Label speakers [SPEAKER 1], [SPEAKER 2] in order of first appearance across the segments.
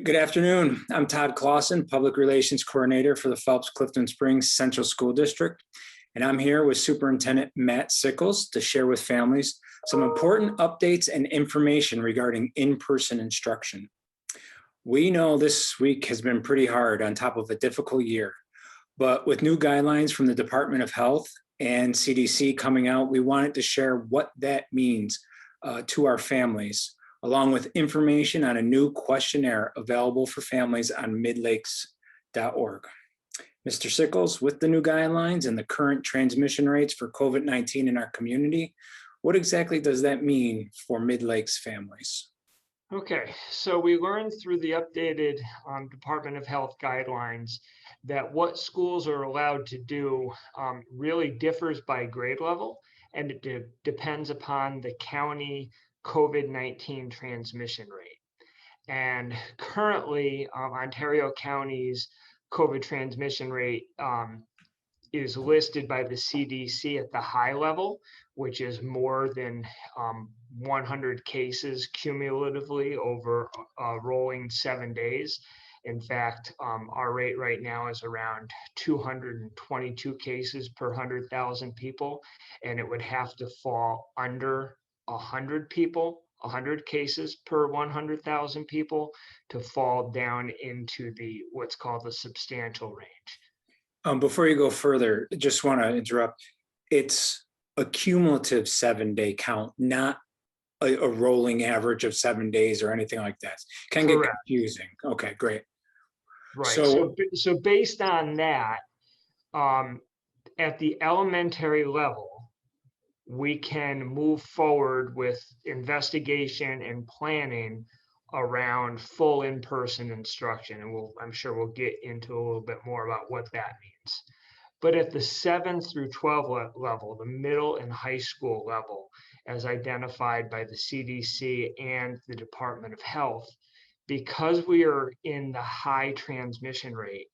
[SPEAKER 1] Good afternoon. I'm Todd Clausen, Public Relations Coordinator for the Phelps-Clifton Springs Central School District, and I'm here with Superintendent Matt Sickles to share with families some important updates and information regarding in-person instruction. We know this week has been pretty hard on top of a difficult year, but with new guidelines from the Department of Health and CDC coming out, we wanted to share what that means to our families, along with information on a new questionnaire available for families on midlakes.org. Mr. Sickles, with the new guidelines and the current transmission rates for COVID-19 in our community, what exactly does that mean for Midlakes families?
[SPEAKER 2] Okay, so we learned through the updated Department of Health guidelines that what schools are allowed to do really differs by grade level, and it depends upon the county COVID-19 transmission rate. And currently, Ontario County's COVID transmission rate is listed by the CDC at the high level, which is more than 100 cases cumulatively over rolling 7 days. In fact, our rate right now is around 222 cases per 100,000 people, and it would have to fall under 100 cases per 100,000 people to fall down into the what's called the substantial range.
[SPEAKER 1] Before you go further, just want to interrupt. It's a cumulative 7-day count, not a rolling average of 7 days or anything like that. Can get confusing. Okay, great.
[SPEAKER 2] Right. So based on that, at the elementary level, we can move forward with investigation and planning around full in-person instruction. And I'm sure we'll get into a little bit more about what that means. But at the 7 through 12 level, the middle and high school level, as identified by the CDC and the Department of Health, because we are in the high transmission rate,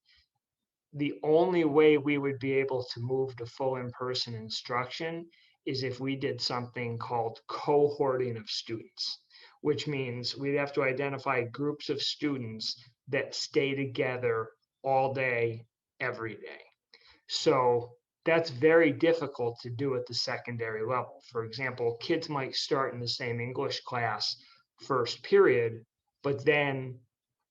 [SPEAKER 2] the only way we would be able to move to full in-person instruction is if we did something called cohorting of students, which means we'd have to identify groups of students that stay together all day, every day. So that's very difficult to do at the secondary level. For example, kids might start in the same English class first period, but then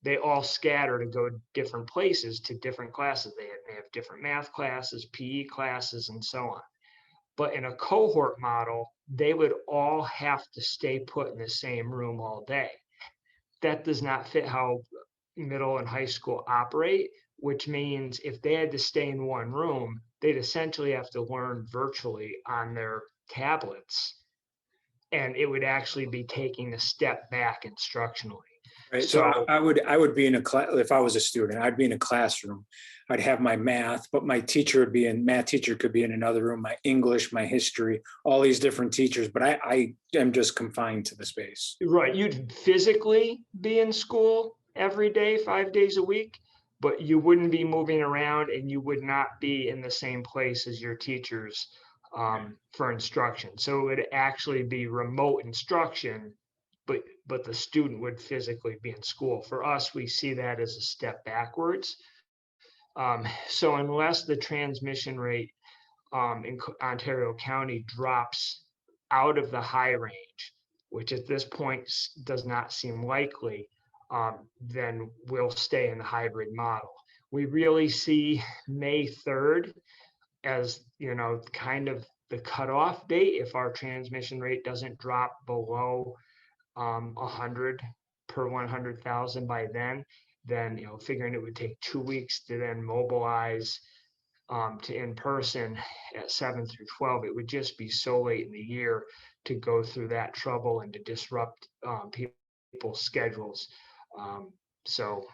[SPEAKER 2] they all scatter to go different places to different classes. They have different math classes, PE classes, and so on. But in a cohort model, they would all have to stay put in the same room all day. That does not fit how middle and high school operate, which means if they had to stay in one room, they'd essentially have to learn virtually on their tablets. And it would actually be taking a step back instructionally.
[SPEAKER 1] Right. So I would be in a class. If I was a student, I'd be in a classroom. I'd have my math, but my teacher would be math teacher could be in another room, my English, my history, all these different teachers, but I am just confined to the space.
[SPEAKER 2] Right. You'd physically be in school every day, 5 days a week, but you wouldn't be moving around and you would not be in the same place as your teachers for instruction. So it would actually be remote instruction, but the student would physically be in school. For us, we see that as a step backwards. So unless the transmission rate in Ontario County drops out of the high range, which at this point does not seem likely, then we'll stay in the hybrid model. We really see May 3rd as, kind of the cutoff date. If our transmission rate doesn't drop below 100 per 100,000 by then, figuring it would take 2 weeks to then mobilize to in-person at 7 through 12, it would just be so late in the year to go through that trouble and to disrupt people's schedules. So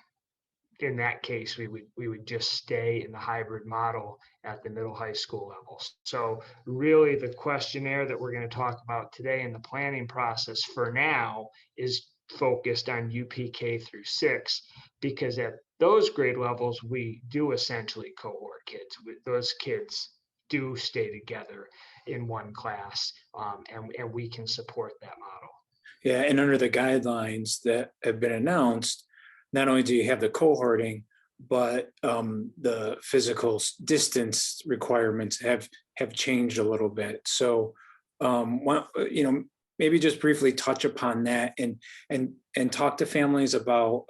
[SPEAKER 2] in that case, we would just stay in the hybrid model at the middle high school level. So really the questionnaire that we're going to talk about today in the planning process for now is focused on UPK through 6, because at those grade levels, we do essentially cohort kids. Those kids do stay together in one class, and we can support that model.
[SPEAKER 1] Yeah, and under the guidelines that have been announced, not only do you have the cohorting, but the physical distance requirements have changed a little bit. So, maybe just briefly touch upon that and talk to families about,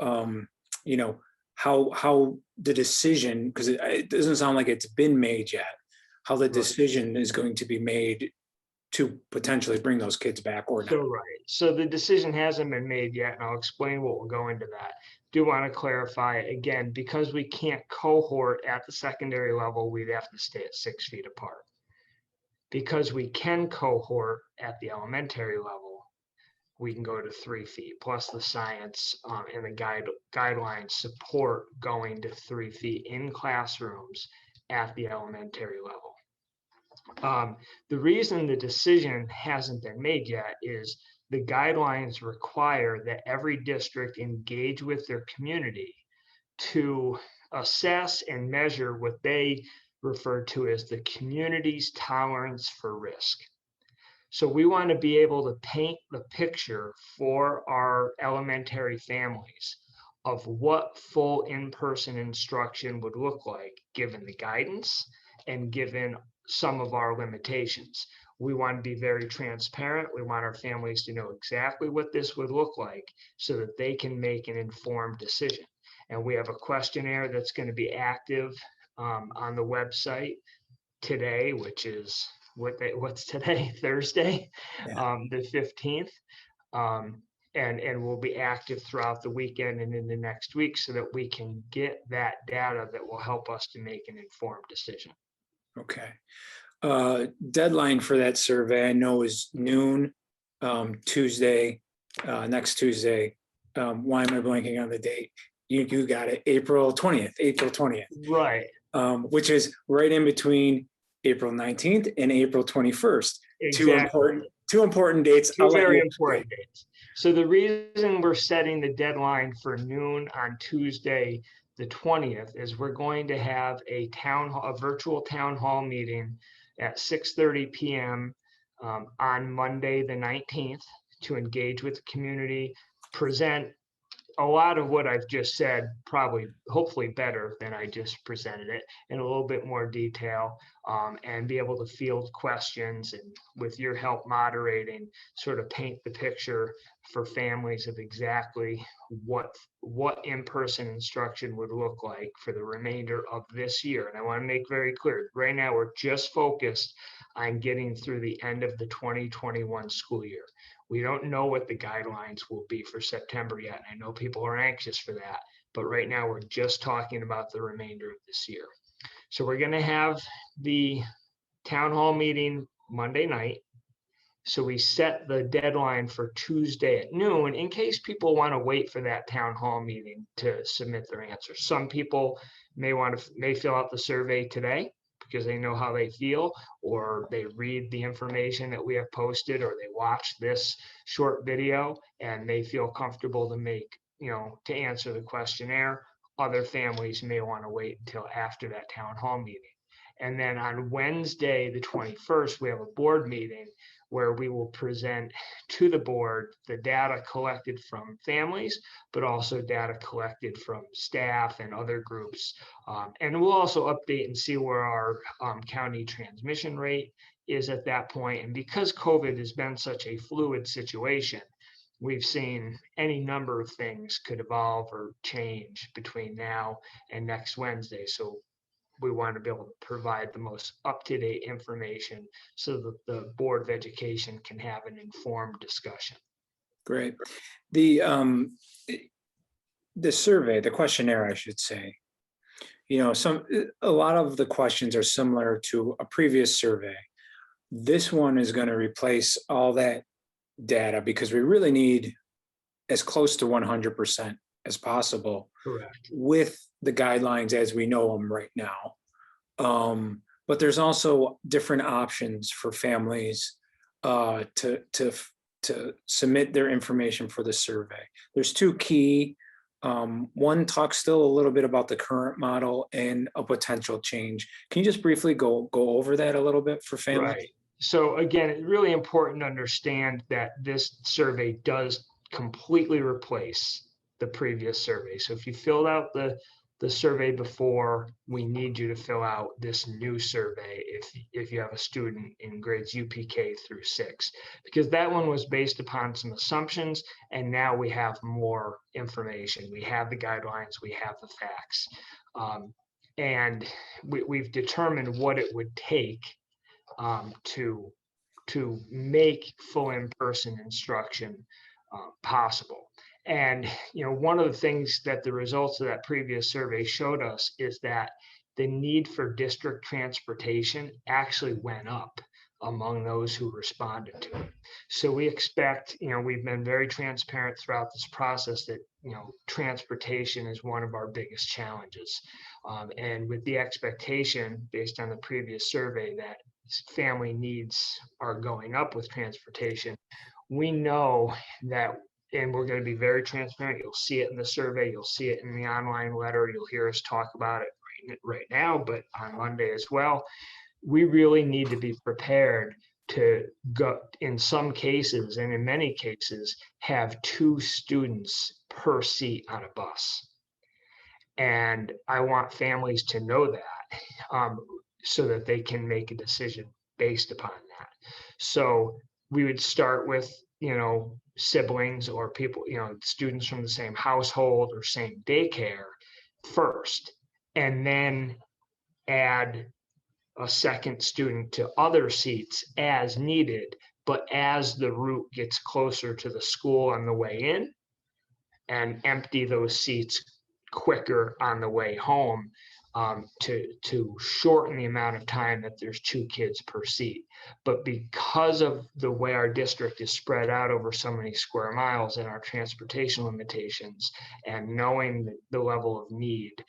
[SPEAKER 1] how the decision, because it doesn't sound like it's been made yet, how the
[SPEAKER 2] Right.
[SPEAKER 1] decision is going to be made to potentially bring those kids back or not.
[SPEAKER 2] So the decision hasn't been made yet, and I'll explain what will go into that. Do want to clarify again, because we can't cohort at the secondary level, we'd have to stay at 6 feet apart. Because we can cohort at the elementary level, we can go to 3 feet. Plus, the science and the guidelines support going to 3 feet in classrooms at the elementary level. The reason the decision hasn't been made yet is the guidelines require that every district engage with their community to assess and measure what they refer to as the community's tolerance for risk. So we want to be able to paint the picture for our elementary families of what full in-person instruction would look like, given the guidance and given some of our limitations. We want to be very transparent. We want our families to know exactly what this would look like so that they can make an informed decision. And we have a questionnaire that's going to be active on the website today, which is what's today, Thursday, the 15th. And will be active throughout the weekend and in the next week so that we can get that data that will help us to make an informed decision.
[SPEAKER 1] Okay. Deadline for that survey, I know, is noon, Tuesday, next Tuesday. Why am I blanking on the date? You got it, April 20th.
[SPEAKER 2] Right.
[SPEAKER 1] Which is right in between April 19th and April 21st.
[SPEAKER 2] Exactly.
[SPEAKER 1] Two important dates.
[SPEAKER 2] Two very important dates. So the reason we're setting the deadline for noon on Tuesday, the 20th, is we're going to have a virtual town hall meeting at 6:30 p.m. On Monday, the 19th, to engage with the community, present a lot of what I've just said, hopefully better than I just presented it, in a little bit more detail, and be able to field questions, and with your help moderating, sort of paint the picture for families of exactly what in-person instruction would look like for the remainder of this year. And I want to make very clear, right now we're just focused on getting through the end of the 2021 school year. We don't know what the guidelines will be for September yet. I know people are anxious for that, but right now we're just talking about the remainder of this year. So we're going to have the town hall meeting Monday night. So we set the deadline for Tuesday at noon in case people want to wait for that town hall meeting to submit their answers. Some people may fill out the survey today because they know how they feel, or they read the information that we have posted, or they watch this short video and they feel comfortable to answer the questionnaire. Other families may want to wait until after that town hall meeting. And then on Wednesday, the 21st, we have a board meeting where we will present to the board the data collected from families, but also data collected from staff and other groups. And we'll also update and see where our county transmission rate is at that point. And because COVID has been such a fluid situation, we've seen any number of things could evolve or change between now and next Wednesday. So we want to be able to provide the most up-to-date information so that the Board of Education can have an informed discussion.
[SPEAKER 1] Great. The survey, the questionnaire, I should say, a lot of the questions are similar to a previous survey. This one is going to replace all that data because we really need as close to 100% as possible.
[SPEAKER 2] Correct.
[SPEAKER 1] With the guidelines as we know them right now. But there's also different options for families to submit their information for the survey. There's two key. One talks still a little bit about the current model and a potential change. Can you just briefly go over that a little bit for families?
[SPEAKER 2] Right. So again, it's really important to understand that this survey does completely replace the previous survey. So if you filled out the survey before, we need you to fill out this new survey if you have a student in grades UPK through 6, because that one was based upon some assumptions, and now we have more information. We have the guidelines, we have the facts, and we've determined what it would take to make full in-person instruction possible. And, one of the things that the results of that previous survey showed us is that the need for district transportation actually went up among those who responded to it. So we expect, we've been very transparent throughout this process that, transportation is one of our biggest challenges. And with the expectation based on the previous survey that family needs are going up with transportation, we know that, and we're going to be very transparent. You'll see it in the survey. You'll see it in the online letter. You'll hear us talk about it right now, but on Monday as well. We really need to be prepared to go, in some cases, and in many cases, have 2 students per seat on a bus. And I want families to know that so that they can make a decision based upon that. So we would start with, siblings or people, students from the same household or same daycare first, and then add a second student to other seats as needed. But as the route gets closer to the school on the way in, and empty those seats quicker on the way home, to shorten the amount of time that there's 2 kids per seat. But because of the way our district is spread out over so many square miles and our transportation limitations, and knowing the level of need,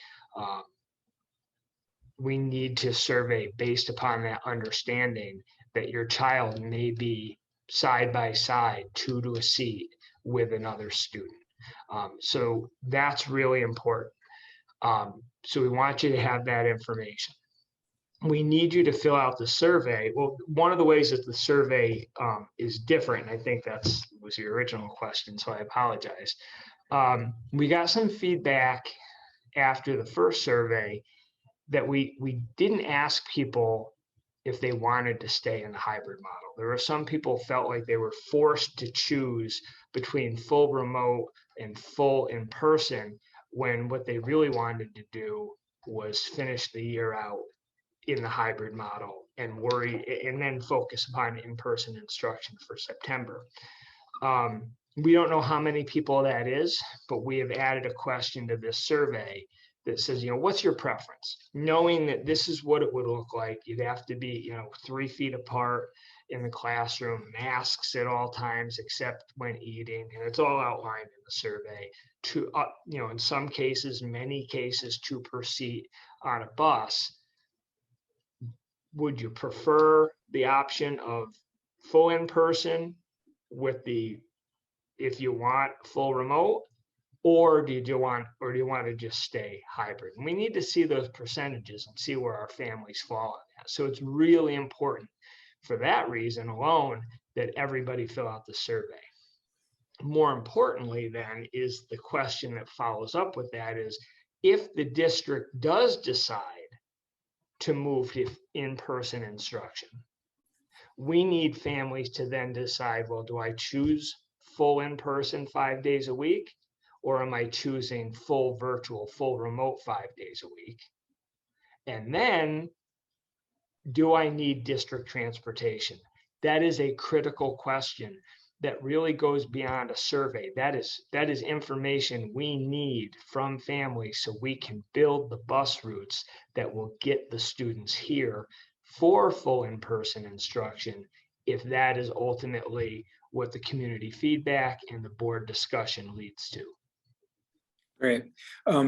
[SPEAKER 2] we need to survey based upon that understanding that your child may be side by side, 2 to a seat with another student. So that's really important. So we want you to have that information. We need you to fill out the survey. Well, one of the ways that the survey is different, and I think was your original question, so I apologize. We got some feedback after the first survey that we didn't ask people if they wanted to stay in the hybrid model. There were some people felt like they were forced to choose between full remote and full in person, when what they really wanted to do was finish the year out in the hybrid model and then focus upon in-person instruction for September. We don't know how many people that is, but we have added a question to this survey that says, what's your preference? Knowing that this is what it would look like. You'd have to be, 3 feet apart in the classroom, masks at all times except when eating, and it's all outlined in the survey. In some cases, many cases, 2 per seat on a bus. Would you prefer the option of full in-person with if you want full remote? Or do you want to just stay hybrid? And we need to see those percentages and see where our families fall on that. So it's really important for that reason alone that everybody fill out the survey. More importantly, then, is the question that follows up with that is, if the district does decide to move to in-person instruction, we need families to then decide, well, do I choose full in-person 5 days a week? Or am I choosing full virtual, full remote 5 days a week? And then, do I need district transportation? That is a critical question that really goes beyond a survey. That is information we need from families so we can build the bus routes that will get the students here for full in-person instruction, if that is ultimately what the community feedback and the board discussion leads to.
[SPEAKER 1] Great.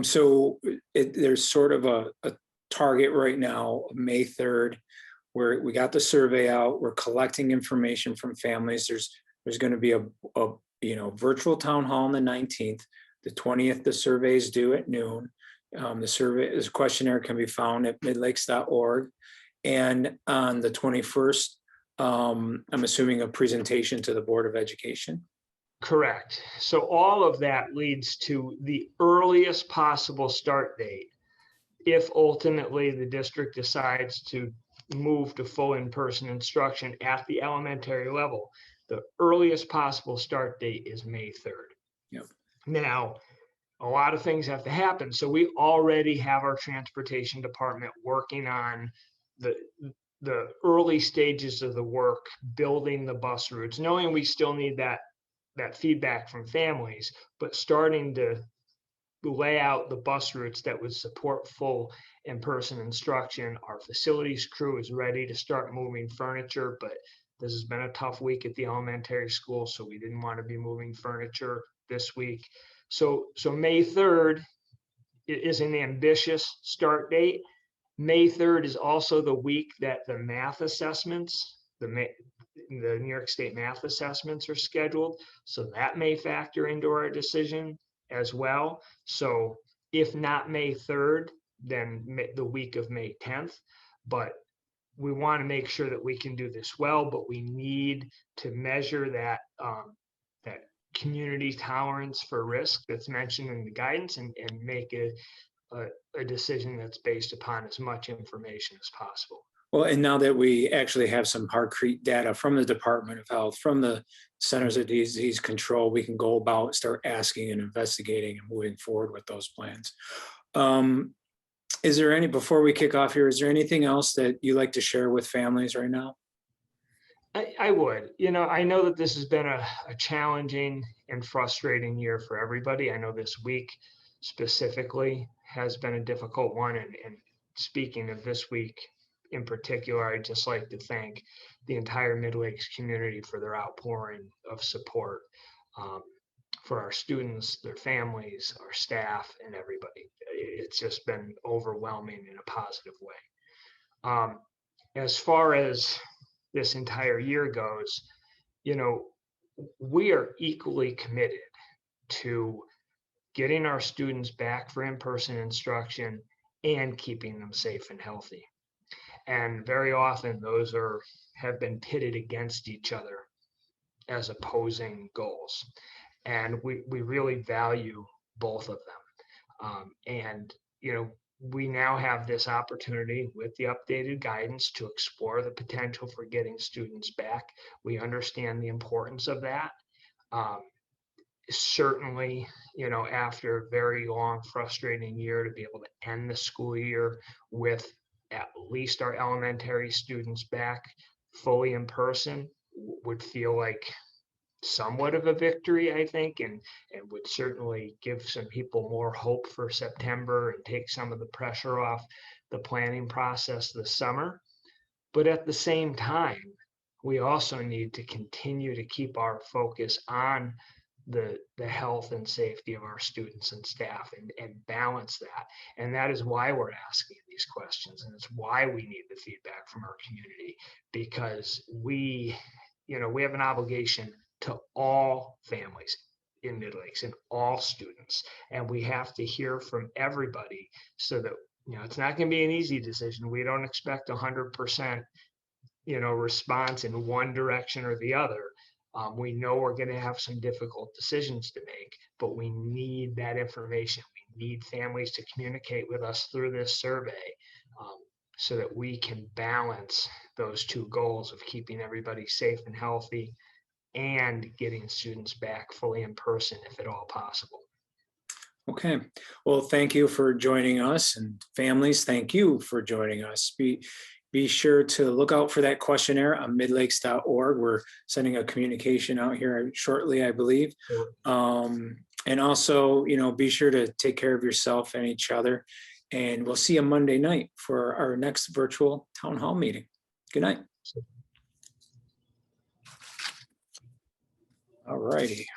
[SPEAKER 1] So there's sort of a target right now, May 3rd, where we got the survey out. We're collecting information from families. There's going to be a virtual town hall on the 19th. The 20th, the survey is due at noon. This questionnaire can be found at midlakes.org. And on the 21st, I'm assuming a presentation to the Board of Education.
[SPEAKER 2] Correct. So all of that leads to the earliest possible start date. If ultimately the district decides to move to full in-person instruction at the elementary level, the earliest possible start date is May 3rd.
[SPEAKER 1] Yep.
[SPEAKER 2] Now, a lot of things have to happen. So we already have our transportation department working on the early stages of the work, building the bus routes, knowing we still need that feedback from families, but starting to lay out the bus routes that would support full in-person instruction. Our facilities crew is ready to start moving furniture, but this has been a tough week at the elementary school, so we didn't want to be moving furniture this week. So May 3rd is an ambitious start date. May 3rd is also the week that the math assessments, the New York State math assessments are scheduled. So that may factor into our decision as well. So if not May 3rd, then the week of May 10th. But we want to make sure that we can do this well, but we need to measure that community tolerance for risk that's mentioned in the guidance and make a decision that's based upon as much information as possible.
[SPEAKER 1] Well, and now that we actually have some concrete data from the Department of Health, from the Centers of Disease Control, we can go about, start asking and investigating and moving forward with those plans. Is there any, before we kick off here, is there anything else that you like to share with families right now?
[SPEAKER 2] I would. I know that this has been a challenging and frustrating year for everybody. I know this week specifically has been a difficult one. And speaking of this week in particular, I'd just like to thank the entire Midlakes community for their outpouring of support for our students, their families, our staff, and everybody. It's just been overwhelming in a positive way. As far as this entire year goes, we are equally committed to getting our students back for in-person instruction and keeping them safe and healthy. And very often those have been pitted against each other as opposing goals. And we really value both of them. We now have this opportunity with the updated guidance to explore the potential for getting students back. We understand the importance of that. Certainly, after a very long, frustrating year, to be able to end the school year with at least our elementary students back fully in person would feel like somewhat of a victory, I think, and would certainly give some people more hope for September and take some of the pressure off the planning process this summer. But at the same time, we also need to continue to keep our focus on the health and safety of our students and staff and balance that. And that is why we're asking these questions. And it's why we need the feedback from our community, because we have an obligation to all families in Midlakes and all students. And we have to hear from everybody so that, it's not going to be an easy decision. We don't expect 100%, response in one direction or the other. We know we're going to have some difficult decisions to make, but we need that information. We need families to communicate with us through this survey so that we can balance those two goals of keeping everybody safe and healthy and getting students back fully in person if at all possible.
[SPEAKER 1] Okay. Well, thank you for joining us, and families, thank you for joining us. Be sure to look out for that questionnaire on midlakes.org. We're sending a communication out here shortly, I believe. And also, be sure to take care of yourself and each other. And we'll see you Monday night for our next virtual town hall meeting. Good night. All righty.